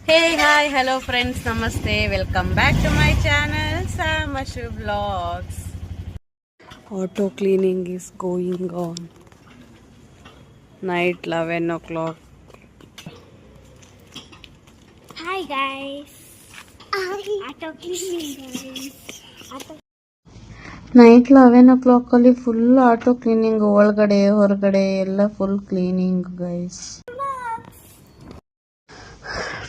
Hey, hi, hello friends, namaste. Welcome back to my channel, Samashu Vlogs. Auto cleaning is going on. Night 11 o'clock. Hi guys. Auto cleaning guys. Night 11 o'clock ಅಲ್ಲಿ full auto cleaning, ಒಳಗಡೆ ಹೊರಗಡೆ ಎಲ್ಲ full cleaning guys.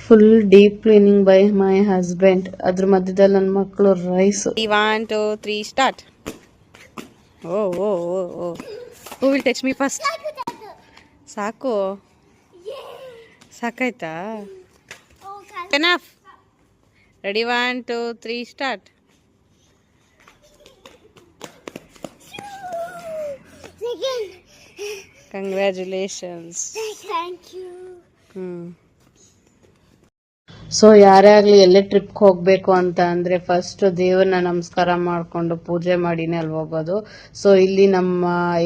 Full deep cleaning by my husband. ಅದ್ರ ಮಧ್ಯದಲ್ಲಿ ನನ್ನ ಮಕ್ಕಳು race. 1 2 3 start. Oh oh oh oh who will touch me first? ಸಾಕು, ಸಾಕಾಯ್ತಾ? Enough. Ready 1 2 3 start. Congratulations. Thank you. So ಯಾರೇ ಆಗಲಿ ಎಲ್ಲೇ ಟ್ರಿಪ್ಗೆ ಹೋಗಬೇಕು ಅಂತ ಅಂದರೆ ಫಸ್ಟ್ ದೇವ್ರನ್ನ ನಮಸ್ಕಾರ ಮಾಡಿಕೊಂಡು ಪೂಜೆ ಮಾಡಿನೇ ಅಲ್ಲಿ ಹೋಗೋದು. ಸೊ ಇಲ್ಲಿ ನಮ್ಮ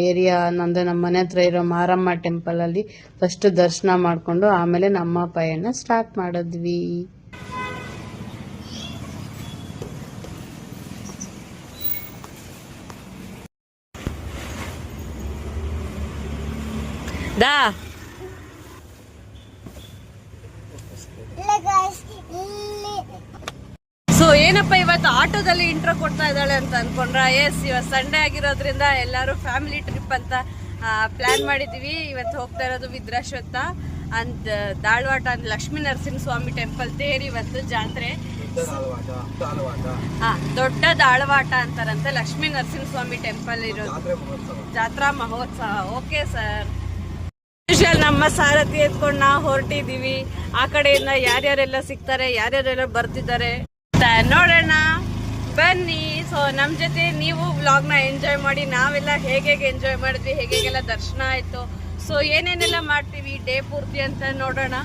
ಏರಿಯಾ ಅಂದರೆ ನಮ್ಮ ಮನೆ ಹತ್ರ ಇರೋ ಮಾರಮ್ಮ ಟೆಂಪಲಲ್ಲಿ ಫಸ್ಟ್ ದರ್ಶನ ಮಾಡಿಕೊಂಡು ಆಮೇಲೆ ನಮ್ಮ ಪಯಣ ಸ್ಟಾರ್ಟ್ ಮಾಡಿದ್ವಿ. ದಾ ಸೊ ಏನಪ್ಪ ಇವತ್ತು ಆಟೋದಲ್ಲಿ ಇಂಟ್ರೋ ಕೊಡ್ತಾ ಇದ್ದಾಳೆ ಅಂತ ಅನ್ಕೊಂಡ್ರ? ಎಸ್, ಇವತ್ತು ಸಂಡೇ ಆಗಿರೋದ್ರಿಂದ ಎಲ್ಲರೂ ಫ್ಯಾಮಿಲಿ ಟ್ರಿಪ್ ಅಂತ ಪ್ಲಾನ್ ಮಾಡಿದ್ವಿ. ಇವತ್ತು ಹೋಗ್ತಾ ಇರೋದು ವಿದ್ರಾಶ್ವತ್ಥ ಅಂಡ್ ದಾಳ್ವಾಟ ಅಂದ್ ಲಕ್ಷ್ಮೀ ನರಸಿಂಹ ಸ್ವಾಮಿ ಟೆಂಪಲ್ ತೇರಿ ಇವತ್ತು ಜಾತ್ರೆ. ದೊಡ್ಡ ದಾಳವಾಟ ಅಂತಾರಂತೆ ಲಕ್ಷ್ಮೀ ನರಸಿಂಹ ಸ್ವಾಮಿ ಟೆಂಪಲ್ ಇರೋದು. ಜಾತ್ರಾ ಮಹೋತ್ಸವ. Okay sir. ನಮ್ಮ ಸಾರಥಿ ಎತ್ಕೊಂಡು ನಾವು ಹೊರಟಿದೀವಿ. ಆ ಕಡೆಯಿಂದ ಯಾರ್ಯಾರೆಲ್ಲ ಸಿಗ್ತಾರೆ, ಯಾರ್ಯಾರೆಲ್ಲ ಬರ್ತಿದ್ದಾರೆ ನೋಡೋಣ ಬನ್ನಿ. ಸೊ ನಮ್ಮ ಜೊತೆ ನೀವು ವ್ಲಾಗ್ನ ಎಂಜಾಯ್ ಮಾಡಿ. ನಾವೆಲ್ಲ ಹೇಗೆ ಎಂಜಾಯ್ ಮಾಡಿದ್ವಿ, ಹೇಗೆಲ್ಲ ದರ್ಶನ ಆಯ್ತು, ಸೊ ಏನೇನೆಲ್ಲ ಮಾಡ್ತೀವಿ ಡೇ ಪೂರ್ತಿ ಅಂತ ನೋಡೋಣ.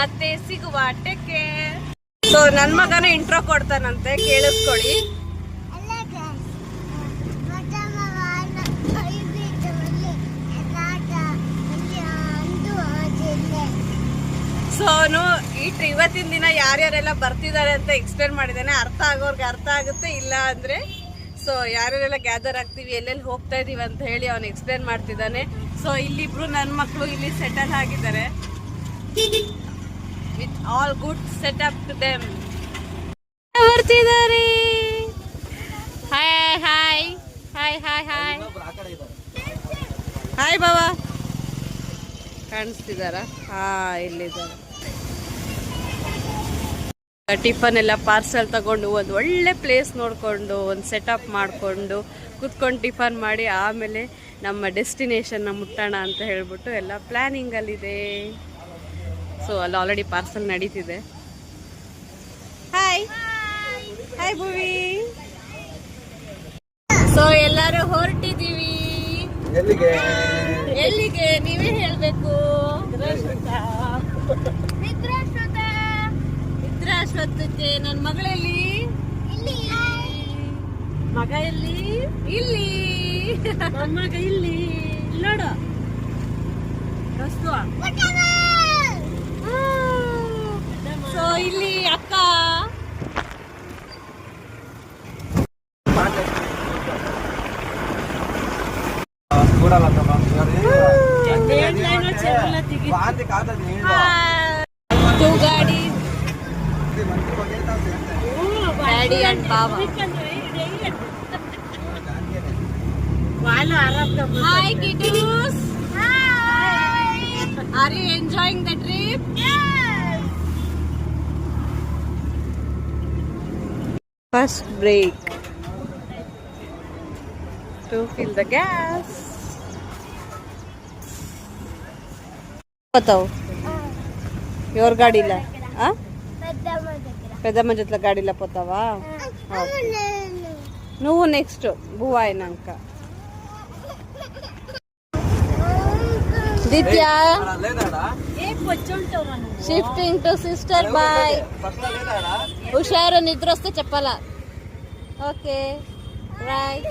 ಮತ್ತೆ ಸಿಗುವ. Take care. ಸೊ ನನ್ನ ಮಗನ ಇಂಟ್ರೋ ಕೊಡ್ತಾನಂತೆ, ಕೇಳಿಸ್ಕೊಳ್ಳಿ. ಸೊ ಇವತ್ತಿನ ದಿನ ಯಾರ್ಯಾರೆಲ್ಲ ಬರ್ತಿದ್ದಾರೆ ಅಂತ ಎಕ್ಸ್ಪ್ಲೇನ್ ಮಾಡಿದ್ದಾನೆ. ಅರ್ಥ ಆಗೋರ್ಗೆ ಅರ್ಥ ಆಗುತ್ತೆ, ಇಲ್ಲ ಅಂದ್ರೆ ಸೊ ಯಾರ್ಯಾರೆಲ್ಲ ಗ್ಯಾದರ್ ಆಗ್ತೀವಿ, ಎಲ್ಲೆಲ್ಲಿ ಹೋಗ್ತಾ ಇದೀವಿ ಅಂತ ಹೇಳಿ ಅವನು ಎಕ್ಸ್ಪ್ಲೇನ್ ಮಾಡ್ತಿದ್ದಾನೆ. ಸೊ ಇಲ್ಲಿಬ್ರು ನನ್ನ ಮಕ್ಕಳು ಇಲ್ಲಿ ಸೆಟಲ್ ಆಗಿದ್ದಾರೆ with all good setup to them. ಬರ್ತಿದ್ದಾರೆ. Hi hi hi hi hi hi ಬಾಬಾ. ಕಾಣಿಸ್ತಿದಾರ? ಇಲ್ಲಿದ್ದಾರೆ. ಟಿಫನ್ ಎಲ್ಲ ಪಾರ್ಸಲ್ ತಗೊಂಡು ಒಂದು ಒಳ್ಳೆ ಪ್ಲೇಸ್ ನೋಡಿಕೊಂಡು ಒಂದು ಸೆಟಪ್ ಮಾಡಿಕೊಂಡು ಕೂತ್ಕೊಂಡು ಟಿಫನ್ ಮಾಡಿ ಆಮೇಲೆ ನಮ್ಮ ಡೆಸ್ಟಿನೇಷನ್ನ ಮುಟ್ಟೋಣ ಅಂತ ಹೇಳ್ಬಿಟ್ಟು ಎಲ್ಲ ಪ್ಲ್ಯಾನಿಂಗಲ್ಲಿದೆ. ಸೊ ಅಲ್ಲಿ ಆಲ್ರೆಡಿ ಪಾರ್ಸಲ್ ನಡೀತಿದೆ. Hi hi Bhuvi. ಸೊ ಎಲ್ಲರೂ ಹೊರಟಿದ್ದೀವಿ. ಎಲ್ಲಿಗೆ ನೀವೇ ಹೇಳ್ಬೇಕು. ವಿದ್ರಾಶ್ವತ್ಥಕ್ಕೆ. ನನ್ನ ಮಗಳಲ್ಲಿ ಮಗ ಎಲ್ಲಿ? ಇಲ್ಲಿ ನನ್ನ ಮಗ ಇಲ್ಲಿ ನೋಡು. ಸೊ ಇಲ್ಲಿ ಅಕ್ಕ. Two ಗಾಡಿ, daddy and Baba. Hi kiddos. Hi. Are you enjoying the trip? Yes. First break to fill the gas. बताओ ఎవరు గాడిలా? పెద్దమ్మ జట్ల గాడిలా పోతావా? నువ్వు నెక్స్ట్ బువ్వ అయినాక. ದಿತ್ಯ ಶಿಫ್ಟಿಂಗ್ ಟು ಸಿಸ್ಟರ್. ಬಾಯ್. ಹುಷಾರು, ನಿದ್ರೆ ವస్తే చెప్పాలా. Okay right.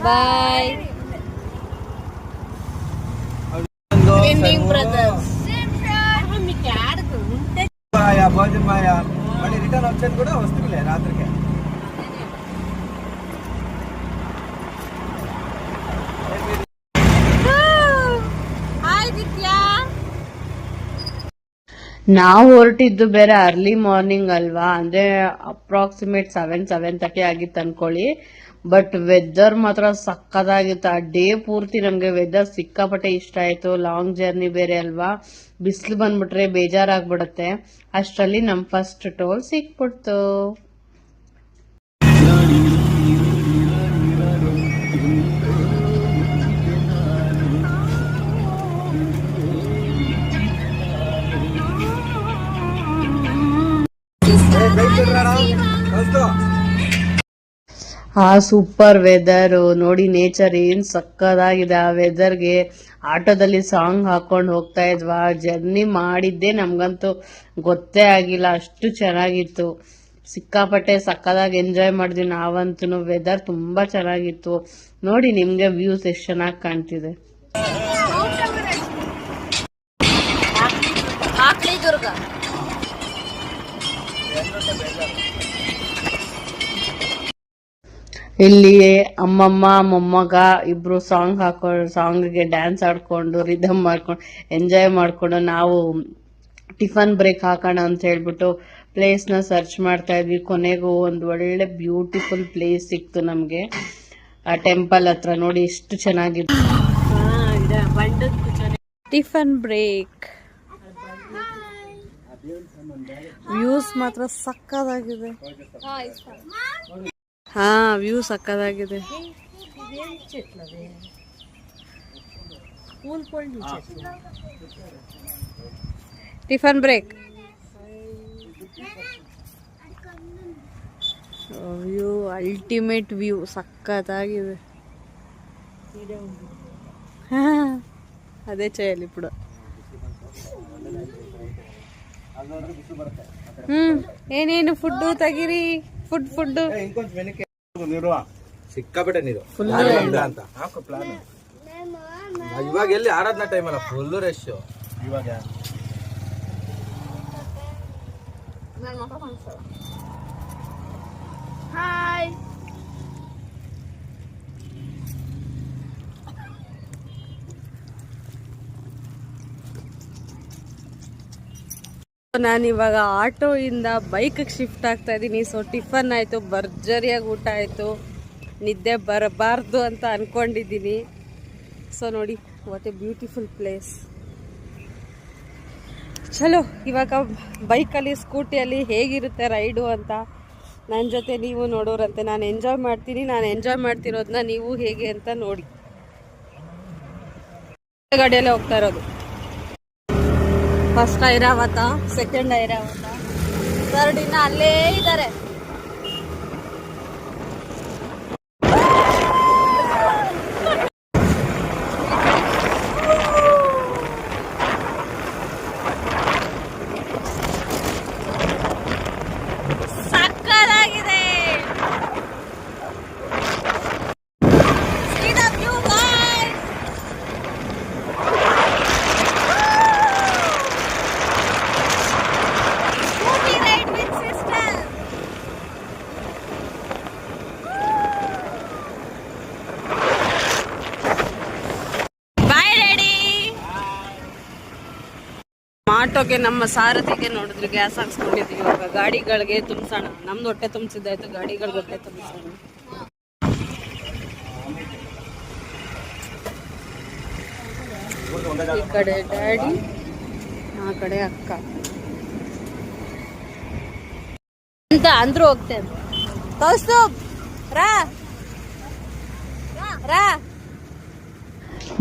Bye. Trending brothers భోజనం మాయా మళ్ళీ రిటర్న్ వచ్చేది కూడా వస్తుందిలే రాత్రికి. ನಾವು ಹೊರಟಿದ್ದು ಬೇರೆ ಅರ್ಲಿ ಮಾರ್ನಿಂಗ್ ಅಲ್ವಾ, ಅಂದ್ರೆ ಅಪ್ರಾಕ್ಸಿಮೇಟ್ 7:30 ಆಗಿತ್ತು ಅನ್ಕೊಳ್ಳಿ. ಬಟ್ ವೆದರ್ ಮಾತ್ರ ಸಕ್ಕದಾಗಿತ್ತು. ಆ ಡೇ ಪೂರ್ತಿ ನಮ್ಗೆ ವೆದರ್ ಸಿಕ್ಕಾಪಟ್ಟೆ ಇಷ್ಟ ಆಯ್ತು. ಲಾಂಗ್ ಜರ್ನಿ ಬೇರೆ ಅಲ್ವಾ, ಬಿಸಿಲು ಬಂದ್ಬಿಟ್ರೆ ಬೇಜಾರಾಗ್ಬಿಡತ್ತೆ. ಅಷ್ಟರಲ್ಲಿ ನಮ್ ಫಸ್ಟ್ ಟೋಲ್ ಸಿಕ್ಬಿಡ್ತು. ಆ ಸೂಪರ್ ವೆದರ್ ನೋಡಿ, ನೇಚರ್ ಏನ್ ಸಕ್ಕದಾಗಿದೆ. ಆ ವೆದರ್ಗೆ ಆಟೋದಲ್ಲಿ ಸಾಂಗ್ ಹಾಕೊಂಡು ಹೋಗ್ತಾ ಇದ್ವಾ. ಜರ್ನಿ ಮಾಡಿದ್ದೆ ನಮ್ಗಂತೂ ಗೊತ್ತೇ ಆಗಿಲ್ಲ, ಅಷ್ಟು ಚೆನ್ನಾಗಿತ್ತು. ಸಿಕ್ಕಾಪಟ್ಟೆ ಸಕ್ಕದಾಗಿ ಎಂಜಾಯ್ ಮಾಡಿದ್ವಿ ನಾವಂತೂ. ವೆದರ್ ತುಂಬಾ ಚೆನ್ನಾಗಿತ್ತು. ನೋಡಿ ನಿಮ್ಗೆ ವ್ಯೂಸ್ ಎಷ್ಟು ಚೆನ್ನಾಗಿ ಕಾಣ್ತಿದೆ. ಇಲ್ಲಿ ಅಮ್ಮಮ್ಮ ಮೊಮ್ಮಗ ಇಬ್ರು ಸಾಂಗ್ಗೆ ಡ್ಯಾನ್ಸ್ ಆಡ್ಕೊಂಡು ರಿದಮ್ ಮಾಡ್ಕೊಂಡು ಎಂಜಾಯ್ ಮಾಡ್ಕೊಂಡು ನಾವು ಟಿಫನ್ ಬ್ರೇಕ್ ಹಾಕೋಣ ಅಂತ ಹೇಳ್ಬಿಟ್ಟು ಪ್ಲೇಸ್ ನ ಸರ್ಚ್ ಮಾಡ್ತಾ ಇದ್ವಿ. ಕೊನೆಗೂ ಒಂದು ಒಳ್ಳೆ ಬ್ಯೂಟಿಫುಲ್ ಪ್ಲೇಸ್ ಸಿಕ್ತು ನಮ್ಗೆ. ಆ ಟೆಂಪಲ್ ಹತ್ರ ನೋಡಿ ಎಷ್ಟು ಚೆನ್ನಾಗಿದೆ. Tiffin break. ವ್ಯೂಸ್ ಮಾತ್ರ ಸಕ್ಕದಾಗಿದೆ. ಹಾ, ವ್ಯೂ ಸಕ್ಕದಾಗಿದೆ. Tiffin break. View ultimate view, ಸಕ್ಕದಾಗಿದೆ. అదే చేయాలి ఇప్పుడు. ಏನೇನು ಫುಡ್ ತೆಗಿರಿ, ಫುಡ್ ಸಿಕ್ಕಾಪಟ್ಟೆ ನೀರು ಅಂತ ಹಾಕು ಪ್ಲಾನ್. ಇವಾಗ ಎಲ್ಲಿ ಆರಾಧನಾ ಟೈಮ್ ಅಲ್ಲ, ಫುಲ್ ರಶ್ ಇವಾಗ. ಹಾಯ್. ನಾನಿವಾಗ ಆಟೋ ಇಂದ ಬೈಕ್ ಶಿಫ್ಟ್ ಆಗ್ತಾ ಇದ್ದೀನಿ. ಸೊ ಟಿಫನ್ ಆಯ್ತು, ಭರ್ಜರಿಯಾಗಿ ಊಟ ಆಯ್ತು. ನಿದ್ದೆ ಬರಬಾರ್ದು ಅಂತ ಅನ್ಕೊಂಡಿದ್ದೀನಿ. ಸೊ ನೋಡಿ, ವಾಟ್ ಎ ಬ್ಯೂಟಿಫುಲ್ ಪ್ಲೇಸ್. ಚಲೋ, ಇವಾಗ ಬೈಕಲ್ಲಿ ಸ್ಕೂಟಿಯಲ್ಲಿ ಹೇಗಿರುತ್ತೆ ರೈಡು ಅಂತ ನನ್ನ ಜೊತೆ ನೀವು ನೋಡೋರಂತೆ. ನಾನು ಎಂಜಾಯ್ ಮಾಡ್ತೀನಿ. ನಾನು ಎಂಜಾಯ್ ಮಾಡ್ತಿರೋದನ್ನ ನೀವು ಹೇಗೆ ಅಂತ ನೋಡಿ. ಗಾಡಿಯಲ್ಲೇ ಹೋಗ್ತಾ ಇರೋದು. First Airavat, second Airavat, third ಇನ್ನ ಅಲ್ಲೇ ಇದ್ದಾರೆ. ಸಕ್ಕದಾಗಿದೆ. ಆಟೋಗೆ ನಮ್ಮ ಸಾರಥಿಗೆ ನೋಡಿದ್ರೆ ಗ್ಯಾಸ್ ಹಾಕ್ಸ್ಕೊಂಡಿದ್ದೀವಿ. ಇವಾಗ ಗಾಡಿಗಳಿಗೆ ತುಂಬಿಸೋಣ. ನಮ್ದು ಹೊಟ್ಟೆ ತುಂಬಿಸಿದ್ದಾಯ್ತು, ಗಾಡಿಗಳಿಗೆ ಹೊಟ್ಟೆ ತುಂಬಿಸೋಣ. ಈ ಕಡೆ ಡ್ಯಾಡಿ, ಆ ಕಡೆ ಅಕ್ಕ ಅಂತ ಅಂದ್ರು ಹೋಗ್ತೇನೆ. ಕೌಸ್ತುಬ್ ರಾ రా.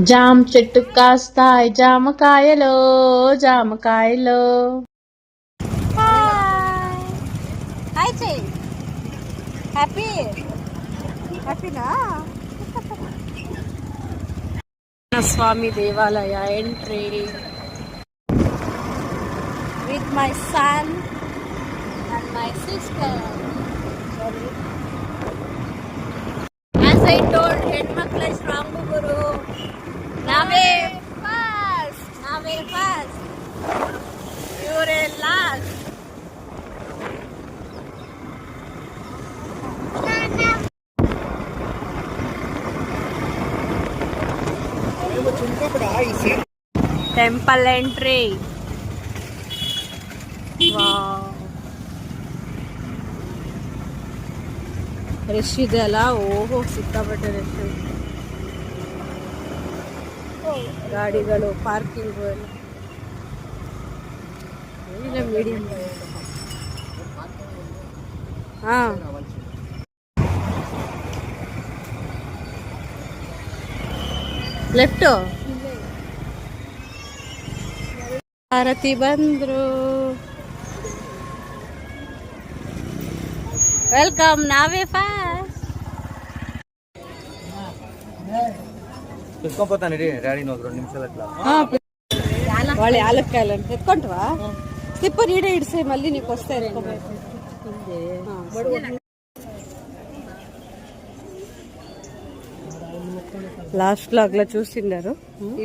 జామ చెట్టు కాస్తాయి జామకాయలో జామకాయలో. హాయ్ చెయ్. హ్యాపీనా? స్వామి దేవాలయ entry with my son and my sister. As I told, ಹೆಣ್ಮಕ್ಳ ಸ್ಟ್ರಾಂಗ್ ಗುರು. ನಾವೇ ಫಸ್ಟ್. ನಾವೇ ಫಸ್ಟ್, ಇವರೇ ಲಾಸ್ಟ್. Temple entry. ರಶ್ ಇದೆ ಅಲ್ಲ, ಓಹೋ ಸಿಕ್ಕಾಪಟ್ಟೆ ರಶ್. ಗಾಡಿಗಳು ಪಾರ್ಕಿಂಗ್ ಎಲ್ಲ ಮೀಡಿಯಂ. ಹಾ, ಲೆಫ್ಟು. ಭಾರತಿ ಬಂದ್ರು. ವೆಲ್ಕಮ್, ನಾವೇ ಫಾಸ್ಟ್. ಕುತ್ಕೊಂಡ್ಬೋತಾನೆ ರೀ ಡ್ಯಾಡಿ ನೋಡ್ರು ನಿಮಿಷ. ಒಳ್ಳೆ ಆಲಕ್ಕಾಯಲ್ಲ ಎತ್ಕೊಂಡ್ವಾ ಸ್ಲಿಪ್ಪರ್ ಈಡೆ ಇಡ್ಸಿ మళ్ళీ నీకు వస్తే ఎత్తుకోಬೇಕು. లాస్ట్ లాగ్ లో చూసిండారు,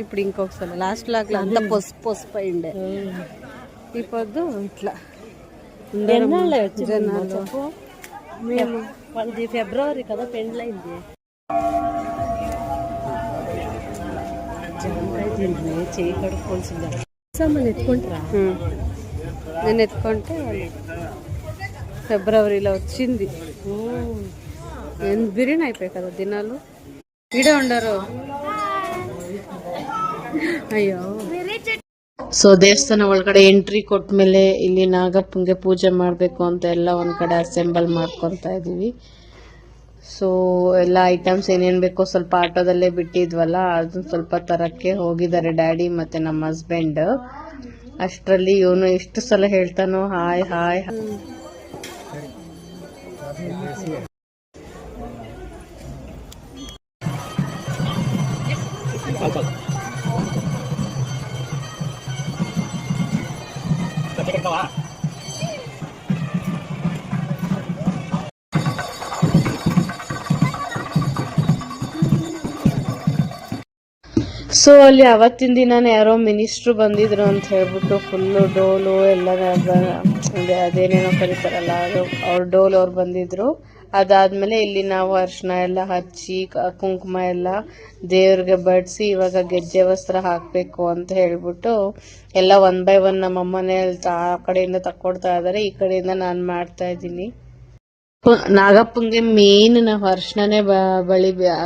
ఇప్పుడు ఇంకొకసారి లాస్ట్ లాగ్ లో అంతా పసుపు అయిండే. ఈ పొద్దు ఇట్లా జనాలు. మేము 10 ఫిబ్రవరి కదా పెండ్లైంది. చేయి కడుక్కోవాల్సిందే. సామాన్ ఎత్తుకుంటారా? నేను ఎత్తుకుంటే ఫిబ్రవరిలో వచ్చింది. బిర్యానీ అయిపోయాయి కదా దినాలు. ఈడే ఉండరు. ಅಯ್ಯೋ. ಸೊ ದೇವಸ್ಥಾನ ಒಳಗಡೆ ಎಂಟ್ರಿ ಕೊಟ್ಮೇಲೆ ಇಲ್ಲಿ ನಾಗಪ್ಪಂಗೆ ಪೂಜೆ ಮಾಡಬೇಕು ಅಂತ ಎಲ್ಲ ಒಂದ್ ಕಡೆ ಅಸೆಂಬಲ್ ಮಾಡ್ಕೊತಾ ಇದೀವಿ. ಸೊ ಎಲ್ಲ ಐಟಮ್ಸ್ ಏನೇನ್ ಬೇಕೋ ಸ್ವಲ್ಪ ಆಟೋದಲ್ಲೇ ಬಿಟ್ಟಿದ್ವಲ್ಲ, ಅದನ್ನ ಸ್ವಲ್ಪ ತರಕ್ಕೆ ಹೋಗಿದ್ದಾರೆ ಡ್ಯಾಡಿ ಮತ್ತೆ ನಮ್ಮ ಹಸ್ಬೆಂಡ್. ಅಷ್ಟರಲ್ಲಿ ಇವನು ಎಷ್ಟು ಸಲ ಹೇಳ್ತಾನೋ ಹಾಯ್ ಹಾಯ್. ಸೊ ಅಲ್ಲಿ ಅವತ್ತಿನ ದಿನಾನೇ ಯಾರೋ ಮಿನಿಸ್ಟ್ರು ಬಂದಿದ್ರು ಅಂತ ಹೇಳ್ಬಿಟ್ಟು ಫುಲ್ಲು ಡೋಲು ಎಲ್ಲ ಅದೇನೇನೋ ಕರೀತಾರಲ್ಲ ಅದು ಅವ್ರ ಡೋಲ್ ಅವ್ರು ಬಂದಿದ್ರು. ಅದಾದ್ಮೇಲೆ ಇಲ್ಲಿ ನಾವು ಅರ್ಶಿನ ಎಲ್ಲ ಹಚ್ಚಿ ಕುಂಕುಮ ಎಲ್ಲ ದೇವ್ರಿಗೆ ಬಡಿಸಿ ಇವಾಗ ಗೆಜ್ಜೆ ವಸ್ತ್ರ ಹಾಕ್ಬೇಕು ಅಂತ ಹೇಳ್ಬಿಟ್ಟು ಎಲ್ಲ 1 by 1 ನಮ್ಮಮ್ಮನೇ ಆ ಕಡೆಯಿಂದ ತಕ್ಕೊಡ್ತಾ ಇದಾರೆ, ಈ ಕಡೆಯಿಂದ ನಾನು ಮಾಡ್ತಾ ಇದ್ದೀನಿ. ನಾಗಪ್ಪಂಗೆ ಮೇನ್ ನಾವು ಅರ್ಶನೇ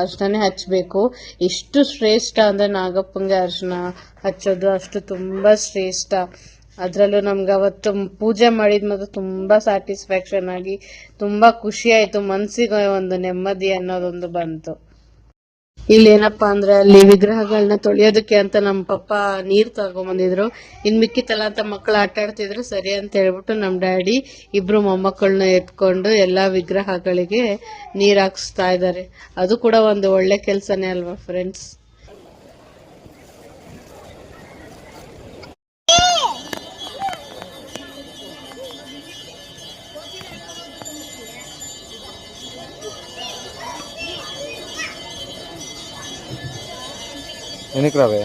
ಅರ್ಶನೇ ಹಚ್ಬೇಕು. ಎಷ್ಟು ಶ್ರೇಷ್ಠ ಅಂದ್ರೆ ನಾಗಪ್ಪಂಗೆ ಅರ್ಶನ ಹಚ್ಚೋದು ಅಷ್ಟು ತುಂಬಾ ಶ್ರೇಷ್ಠ. ಅದ್ರಲ್ಲೂ ನಮ್ಗೆ ಅವತ್ತು ಪೂಜೆ ಮಾಡಿದ್ ಮಾತ್ರ ತುಂಬಾ ಸ್ಯಾಟಿಸ್ಫ್ಯಾಕ್ಷನ್ ಆಗಿ ತುಂಬಾ ಖುಷಿ ಆಯ್ತು, ಮನ್ಸಿಗೆ ಒಂದು ನೆಮ್ಮದಿ ಅನ್ನೋದೊಂದು ಬಂತು. ಇಲ್ಲಿ ಏನಪ್ಪಾ ಅಂದ್ರೆ ಅಲ್ಲಿ ವಿಗ್ರಹಗಳನ್ನ ತೊಳೆಯೋದಕ್ಕೆ ಅಂತ ನಮ್ಮ ಪಪ್ಪ ನೀರ್ ತಗೊಂಬಂದಿದ್ರು. ಇನ್ ಮಿಕ್ಕಿತಲ್ಲ ಅಂತ ಮಕ್ಕಳು ಆಟ ಆಡ್ತಿದ್ರು, ಸರಿ ಅಂತ ಹೇಳ್ಬಿಟ್ಟು ನಮ್ ಡ್ಯಾಡಿ ಇಬ್ರು ಮೊಮ್ಮಕ್ಕಳನ್ನ ಎತ್ಕೊಂಡು ಎಲ್ಲಾ ವಿಗ್ರಹಗಳಿಗೆ ನೀರ್ ಹಾಕ್ಸ್ತಾ ಇದಾರೆ. ಅದು ಕೂಡ ಒಂದು ಒಳ್ಳೆ ಕೆಲ್ಸನೇ ಅಲ್ವಾ ಫ್ರೆಂಡ್ಸ್. ಏನಕ್ಕೆ ರಾವೆ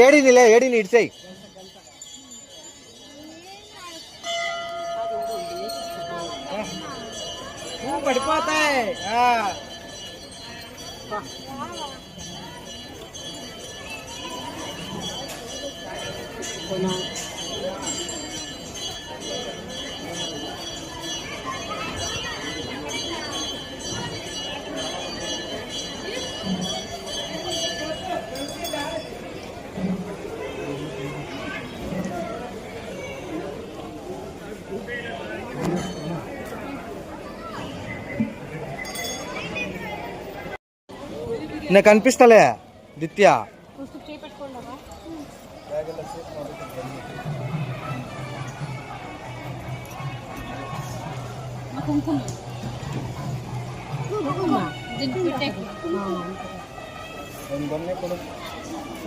ఏడినిలే ఏడిని ఇడ్చేయి పడిపోతాయి. నాకు కనిపిస్తలే దిత్య.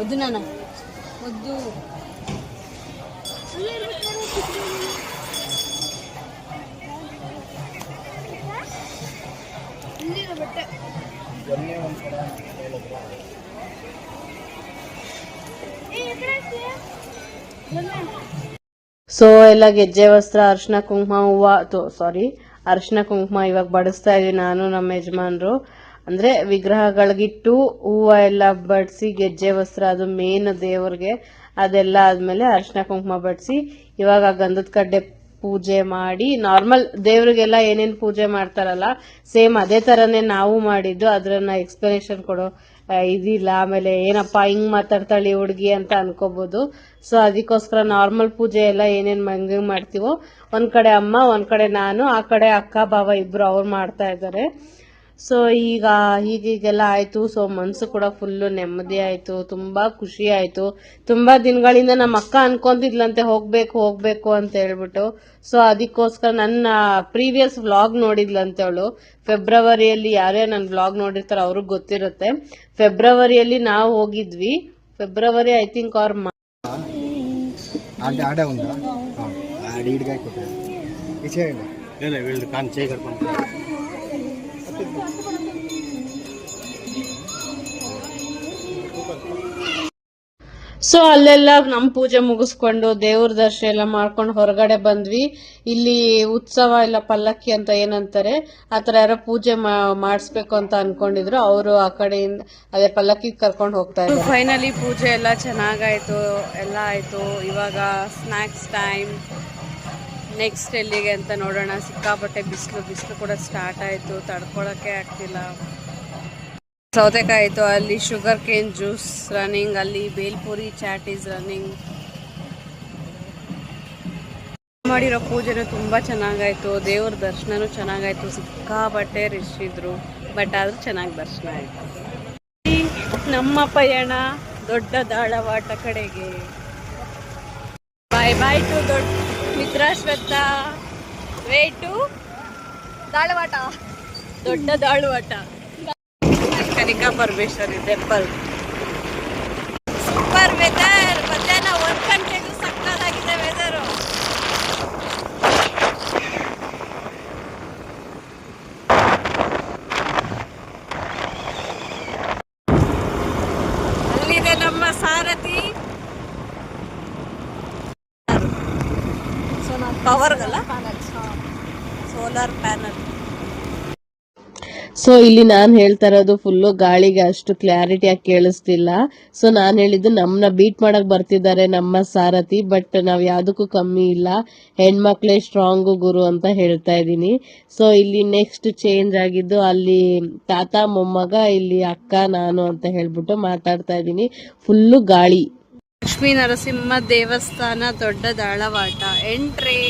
ಒದ್ದು ನಾನು ಒದ್ದು ಸೊ ಎಲ್ಲ ಗೆಜ್ಜೆ ವಸ್ತ್ರ, ಅರ್ಶಿನ ಕುಂಕುಮ, ಅರ್ಶಿನ ಕುಂಕುಮ ಇವಾಗ ಬಡಿಸ್ತಾ ಇದೀವಿ ನಾನು ನಮ್ಮ ಯಜಮಾನ್ರು. ಅಂದ್ರೆ ವಿಗ್ರಹಗಳಿಗಿಟ್ಟು ಹೂವ ಎಲ್ಲ ಬಡಿಸಿ ಗೆಜ್ಜೆ ವಸ್ತ್ರ ಅದು ಮೇನ್ ದೇವ್ರಿಗೆ, ಅದೆಲ್ಲ ಆದ್ಮೇಲೆ ಅರ್ಶಿನ ಕುಂಕುಮ ಬಡಿಸಿ ಇವಾಗ ಗಂಧದ ಕಡ್ಡೆ ಪೂಜೆ ಮಾಡಿ, ನಾರ್ಮಲ್ ದೇವ್ರಿಗೆಲ್ಲ ಏನೇನ್ ಪೂಜೆ ಮಾಡ್ತಾರಲ್ಲ ಸೇಮ್ ಅದೇ ತರನೇ ನಾವು ಮಾಡಿದ್ದು. ಅದ್ರನ್ನ ಎಕ್ಸ್ಪ್ಲನೇಷನ್ ಕೊಡೋ ಇದಿಲ್ಲ. ಆಮೇಲೆ ಏನಪ್ಪಾ ಹಿಂಗ್ ಮಾತಾಡ್ತಾಳಿ ಹುಡ್ಗಿ ಅಂತ ಅನ್ಕೋಬಹುದು. ಸೊ ಅದಕ್ಕೋಸ್ಕರ ನಾರ್ಮಲ್ ಪೂಜೆ ಎಲ್ಲ ಏನೇನ್ ಮಂಗ ಮಾಡ್ತೀವೋ ಒಂದ್ ಕಡೆ ಅಮ್ಮ, ಒಂದ್ ಕಡೆ ನಾನು, ಆ ಕಡೆ ಅಕ್ಕ ಬಾವ ಇಬ್ರು ಅವ್ರು ಮಾಡ್ತಾ ಇದ್ದಾರೆ. ಸೊ ಈಗ ಹೀಗೆಲ್ಲ ಆಯ್ತು. ಸೊ ಮನ್ಸು ಕೂಡ ಫುಲ್ಲು ನೆಮ್ಮದಿ ಆಯ್ತು, ತುಂಬಾ ಖುಷಿ ಆಯ್ತು. ತುಂಬಾ ದಿನಗಳಿಂದ ನಮ್ಮ ಅಕ್ಕ ಅನ್ಕೊಂತಿದ್ಲಂತೆ ಹೋಗ್ಬೇಕು ಅಂತ ಹೇಳ್ಬಿಟ್ಟು. ಸೊ ಅದಕ್ಕೋಸ್ಕರ ನನ್ನ ಪ್ರೀವಿಯಸ್ ವ್ಲಾಗ್ ನೋಡಿದ್ಲಂತೆ ಅವಳು. ಫೆಬ್ರವರಿಯಲ್ಲಿ ಯಾರ್ಯಾರು ನನ್ನ ವ್ಲಾಗ್ ನೋಡಿರ್ತಾರೋ ಅವ್ರಿಗೆ ಗೊತ್ತಿರುತ್ತೆ. ಫೆಬ್ರವರಿಯಲ್ಲಿ ನಾವು ಹೋಗಿದ್ವಿ. ಫೆಬ್ರವರಿ ಐ ಥಿಂಕ್ ಅವ್ರ ಸೊ ಅಲ್ಲೆಲ್ಲ ನಮ್ ಪೂಜೆ ಮುಗಿಸ್ಕೊಂಡು ದೇವ್ರ ದರ್ಶನ ಎಲ್ಲ ಮಾಡ್ಕೊಂಡು ಹೊರಗಡೆ ಬಂದ್ವಿ. ಇಲ್ಲಿ ಉತ್ಸವ ಇಲ್ಲ ಪಲ್ಲಕ್ಕಿ ಅಂತ ಏನಂತಾರೆ, ಆತರ ಯಾರೋ ಪೂಜೆ ಮಾಡಿಸ್ಬೇಕು ಅಂತ ಅನ್ಕೊಂಡಿದ್ರು. ಅವರು ಆ ಕಡೆಯಿಂದ ಅದೇ ಪಲ್ಲಕ್ಕಿ ಕರ್ಕೊಂಡು ಹೋಗ್ತಾ ಇದ್ರು. ಫೈನಲಿ ಪೂಜೆ ಎಲ್ಲ ಚೆನ್ನಾಗಾಯ್ತು, ಎಲ್ಲ ಆಯ್ತು. ಇವಾಗ ಸ್ನಾಕ್ಸ್ ಟೈಮ್. ನೆಕ್ಸ್ಟ್ ಎಲ್ಲಿಗೆ ಅಂತ ನೋಡೋಣ. ಸಿಕ್ಕಾಪಟ್ಟೆ ಬಿಸಿಲು ಕೂಡ ಸ್ಟಾರ್ಟ್ ಆಯ್ತು, ತಡ್ಕೊಳಕ್ಕೆ ಆಗ್ತಿಲ್ಲ. ಸೌತೆಕಾಯಿ ಆಯಿತು, ಅಲ್ಲಿ ಶುಗರ್ ಕೇನ್ ಜ್ಯೂಸ್ ರನ್ನಿಂಗ್, ಅಲ್ಲಿ ಬೇಲ್ಪುರಿ ಚಾಟ್ ಈಸ್ ರನ್ನಿಂಗ್. ಮಾಡಿರೋ ಪೂಜೆನೂ ತುಂಬ ಚೆನ್ನಾಗಾಯ್ತು, ದೇವ್ರ ದರ್ಶನನೂ ಚೆನ್ನಾಗಾಯ್ತು. ಸಿಕ್ಕಾಪಟ್ಟೆ ರಶ್ ಇದ್ರು, ಬಟ್ ಆದ್ರೂ ಚೆನ್ನಾಗಿ ದರ್ಶನ ಆಯಿತು. ನಮ್ಮ ಪಯಣ ದೊಡ್ಡ ದಾಳವಾಟ ಕಡೆಗೆ. ಬಾಯ್ ಟು ದೊಡ್ಡ ಮಿತ್ರಾಶ್ವತ್ಥ, way to Dalavata, Dodda Dalavata. Kannika Parameshwari temple. Super weather. ಮಧ್ಯಾಹ್ನ 1 ಗಂಟೆಗೂ ಸಕ್ಕತ್ತಾಗಿದೆ ವೆದರು. ಅಲ್ಲಿದೆ ನಮ್ಮ ಸಾರಥಿ. ಪವರ್ಗಲ್ಲ, ಸೋಲಾರ್ ಪ್ಯಾನಲ್. ಸೊ ಇಲ್ಲಿ ನಾನು ಹೇಳ್ತಾ ಇರೋದು ಫುಲ್ಲು ಗಾಳಿಗೆ ಅಷ್ಟು ಕ್ಲಾರಿಟಿಯಾಗಿ ಕೇಳಿಸ್ತಿಲ್ಲ. ಸೊ ನಾನು ಹೇಳಿದ್ದು ನಮ್ಮನ್ನ ಬೀಟ್ ಮಾಡಕ್ ಬರ್ತಿದ್ದಾರೆ ನಮ್ಮ ಸಾರಥಿ, ಬಟ್ ನಾವ್ ಯಾವ್ದಕ್ಕೂ ಕಮ್ಮಿ ಇಲ್ಲ, ಹೆಣ್ಮಕ್ಳೇ ಸ್ಟ್ರಾಂಗು ಗುರು ಅಂತ ಹೇಳ್ತಾ ಇದ್ದೀನಿ. ಸೊ ಇಲ್ಲಿ ನೆಕ್ಸ್ಟ್ ಚೇಂಜ್ ಆಗಿದ್ದು, ಅಲ್ಲಿ ತಾತ ಮೊಮ್ಮಗ, ಇಲ್ಲಿ ಅಕ್ಕ ನಾನು ಅಂತ ಹೇಳ್ಬಿಟ್ಟು ಮಾತಾಡ್ತಾ ಇದ್ದೀನಿ. ಫುಲ್ಲು ಗಾಳಿ. ಲಕ್ಷ್ಮೀ ನರಸಿಂಹ ದೇವಸ್ಥಾನ ದೊಡ್ಡ ದಾಳವಾಟ ಎಂಟ್ರಿ.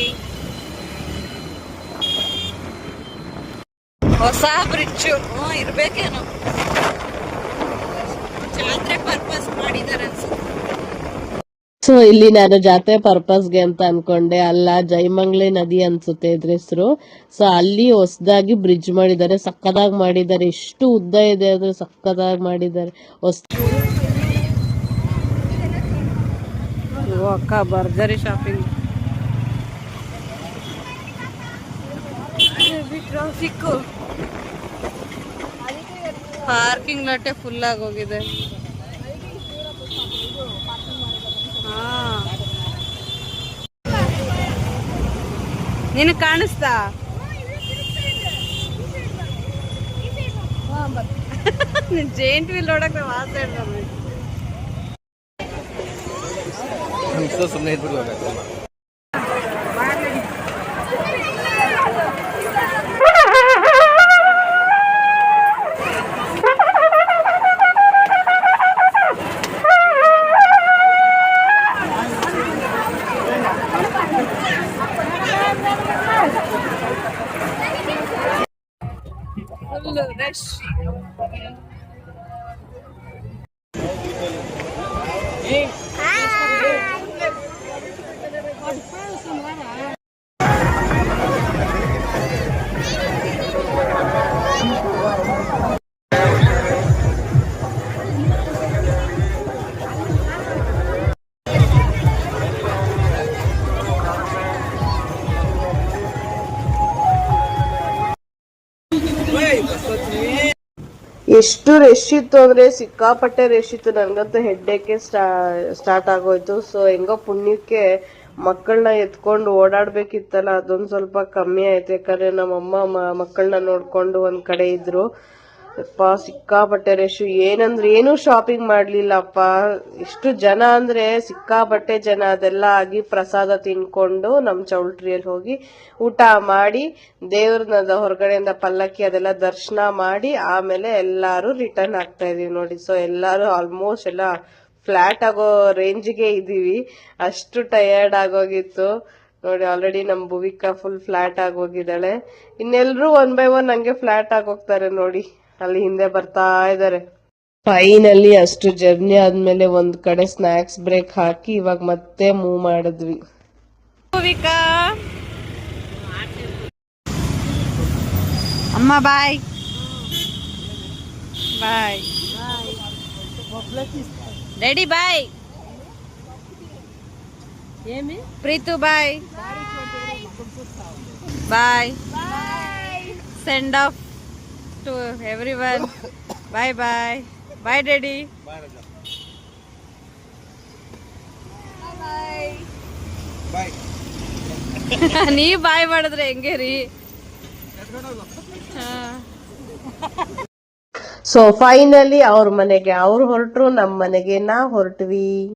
ಹೊಸ ಬ್ರಿಡ್ಜು ಇರ್ಬೇಕೇನೋ, ಜಾತ್ರೆ ಪರ್ಪಸ್ ಮಾಡಿದಾರೆ ಅನ್ಸುತ್ತೆ. ಸೊ ಇಲ್ಲಿ ನಾನು ಜಾತ್ರೆ ಪರ್ಪಸ್ಗೆ ಅಂತ ಅನ್ಕೊಂಡೆ, ಅಲ್ಲ ಜೈಮಂಗ್ಲೆ ನದಿ ಅನ್ಸುತ್ತೆ ಇದ್ರ ಹೆಸರು. ಸೊ ಅಲ್ಲಿ ಹೊಸದಾಗಿ ಬ್ರಿಡ್ಜ್ ಮಾಡಿದ್ದಾರೆ, ಸಕ್ಕದಾಗಿ ಮಾಡಿದ್ದಾರೆ. ಎಷ್ಟು ಉದ್ದ ಇದೆ ಅಂದ್ರೆ ಸಕ್ಕದಾಗಿ ಮಾಡಿದ್ದಾರೆ. ಅಕ್ಕ ಭರ್ಜರಿ ಶಾಪಿಂಗ್. ಟ್ರಾಫಿಕ್, ಪಾರ್ಕಿಂಗ್ ಲಾಟೇ ಫುಲ್ ಆಗಿ ಹೋಗಿದೆ. ನಿನಗೆ ಕಾಣಿಸ್ತಾ? ನೀನ್ ಜೈಂಟ್ ವೀಲ್ ನೋಡಕ್ಕೆ ಮಾತಾಡ್ತಾರೆ. ಸುಮ್ಮನೆ ಇದ್ಬಿಡ್ಬೇಕು. ರಶ್. ಎಷ್ಟು ರಶ್ ಇತ್ತು ಅಂದ್ರೆ ಸಿಕ್ಕಾಪಟ್ಟೆ ರಶ್ ಇತ್ತು. ನನ್ಗಂತೂ ಹೆಡ್ಡೇಕೆ ಸ್ಟಾರ್ಟ್ ಆಗೋಯ್ತು. ಸೊ ಹೆಂಗೋ ಪುಣ್ಯಕ್ಕೆ ಮಕ್ಕಳನ್ನ ಎತ್ಕೊಂಡು ಓಡಾಡ್ಬೇಕಿತ್ತಲ್ಲ, ಅದೊಂದ್ ಸ್ವಲ್ಪ ಕಮ್ಮಿ ಆಯ್ತು. ಯಾಕಂದ್ರೆ ನಮ್ಮಮ್ಮ ಮಕ್ಕಳನ್ನ ನೋಡ್ಕೊಂಡು ಒಂದ್ ಕಡೆ ಇದ್ರು. ಸಿಕ್ಕಾಪಟ್ಟೆ ರಶ್. ಏನೂ ಶಾಪಿಂಗ್ ಮಾಡ್ಲಿಲ್ಲಪ್ಪ. ಎಷ್ಟು ಜನ ಅಂದ್ರೆ ಸಿಕ್ಕಾಪಟ್ಟೆ ಜನ. ಅದೆಲ್ಲ ಆಗಿ ಪ್ರಸಾದ ತಿನ್ಕೊಂಡು ನಮ್ ಚೌಲ್ಟ್ರಿಯಲ್ಲಿ ಹೋಗಿ ಊಟ ಮಾಡಿ ದೇವ್ರನ್ನ ಹೊರಗಡೆಯಿಂದ ಪಲ್ಲಕ್ಕಿ ಅದೆಲ್ಲ ದರ್ಶನ ಮಾಡಿ ಆಮೇಲೆ ಎಲ್ಲಾರು ರಿಟರ್ನ್ ಆಗ್ತಾ ಇದೀವಿ ನೋಡಿ. ಸೊ ಎಲ್ಲಾರು ಆಲ್ಮೋಸ್ಟ್ ಎಲ್ಲ ಫ್ಲಾಟ್ ಆಗೋ ರೇಂಜ್ಗೆ ಇದೀವಿ. ಅಷ್ಟು ಟಯರ್ಡ್ ಆಗೋಗಿತ್ತು ನೋಡಿ. ಆಲ್ರೆಡಿ ನಮ್ ಭುವಿಕಾ ಫುಲ್ ಫ್ಲಾಟ್ ಆಗೋಗಿದ್ದಾಳೆ. ಇನ್ನೆಲ್ರು 1 by 1 ಹಂಗೆ ಫ್ಲಾಟ್ ಆಗೋಗ್ತಾರೆ ನೋಡಿ. ಅಲ್ಲಿ ಹಿಂದೆ ಬರ್ತಾ ಇದಾರೆ. ಫೈನಲಿ ಅಷ್ಟು ಜರ್ನಿ ಆದ್ಮೇಲೆ ಒಂದ್ ಕಡೆ ಸ್ನಾಕ್ಸ್ ಬ್ರೇಕ್ ಹಾಕಿ ಇವಾಗ ಮತ್ತೆ ಮೂವ್ ಮಾಡಿದ್ವಿ. ಭುವಿಕಾ ಅಮ್ಮ bye bye. Ready bye. Preethu bye bye. Send off to everyone. Bye bye. Bye daddy. Bye bye. ನೀ ಬಾಯ್ ಮಾಡಿದ್ರೆ ಹೆಂಗೆ ರೀ. ಸೊ ಫೈನಲಿ ಅವ್ರ ಮನೆಗೆ ಅವ್ರು ಹೊರಟ್ರು, ನಮ್ ಮನೆಗೆ ನಾ ಹೊರಟ್ವಿ.